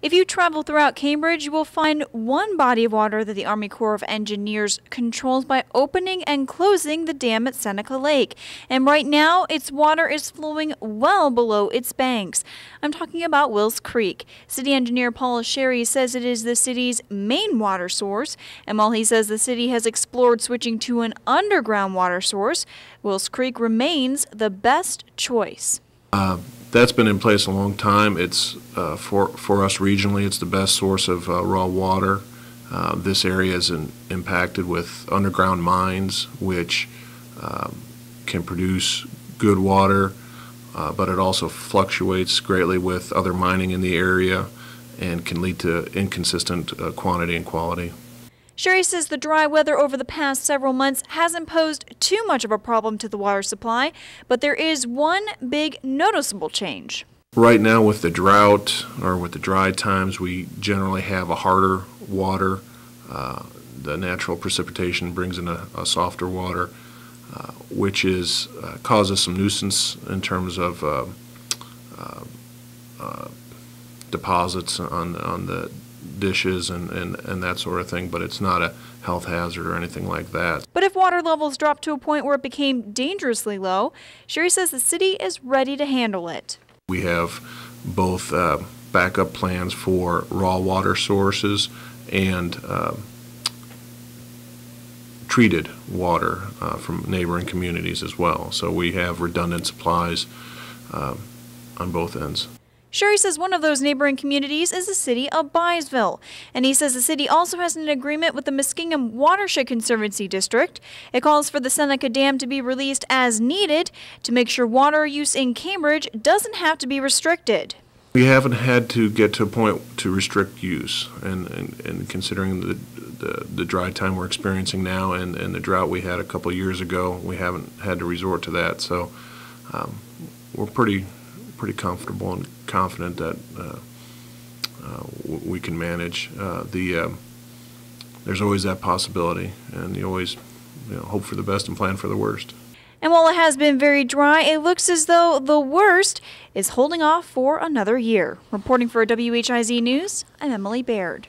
If you travel throughout Cambridge, you will find one body of water that the Army Corps of Engineers controls by opening and closing the dam at Seneca Lake. And right now, its water is flowing well below its banks. I'm talking about Wills Creek. City Engineer Paul Sherry says it is the city's main water source. And while he says the city has explored switching to an underground water source, Wills Creek remains the best choice. That's been in place a long time. It's for us regionally, it's the best source of raw water. This area is impacted with underground mines, which can produce good water, but it also fluctuates greatly with other mining in the area and can lead to inconsistent quantity and quality. Sherry says the dry weather over the past several months hasn't posed too much of a problem to the water supply, but there is one big noticeable change. Right now with the drought or with the dry times, we generally have a harder water. The natural precipitation brings in a softer water, which causes some nuisance in terms of deposits on the dishes and that sort of thing, but it's not a health hazard or anything like that. But if water levels drop to a point where it became dangerously low, Sherry says the city is ready to handle it. We have both backup plans for raw water sources and treated water from neighboring communities as well. So we have redundant supplies on both ends. Sherry says one of those neighboring communities is the city of Byesville. And he says the city also has an agreement with the Muskingum Watershed Conservancy District. It calls for the Seneca Dam to be released as needed to make sure water use in Cambridge doesn't have to be restricted. We haven't had to get to a point to restrict use, and considering the dry time we're experiencing now and the drought we had a couple of years ago, we haven't had to resort to that. So we're pretty comfortable and confident that we can manage. There's always that possibility, and you always hope for the best and plan for the worst. And while it has been very dry, it looks as though the worst is holding off for another year. Reporting for WHIZ News, I'm Emily Baird.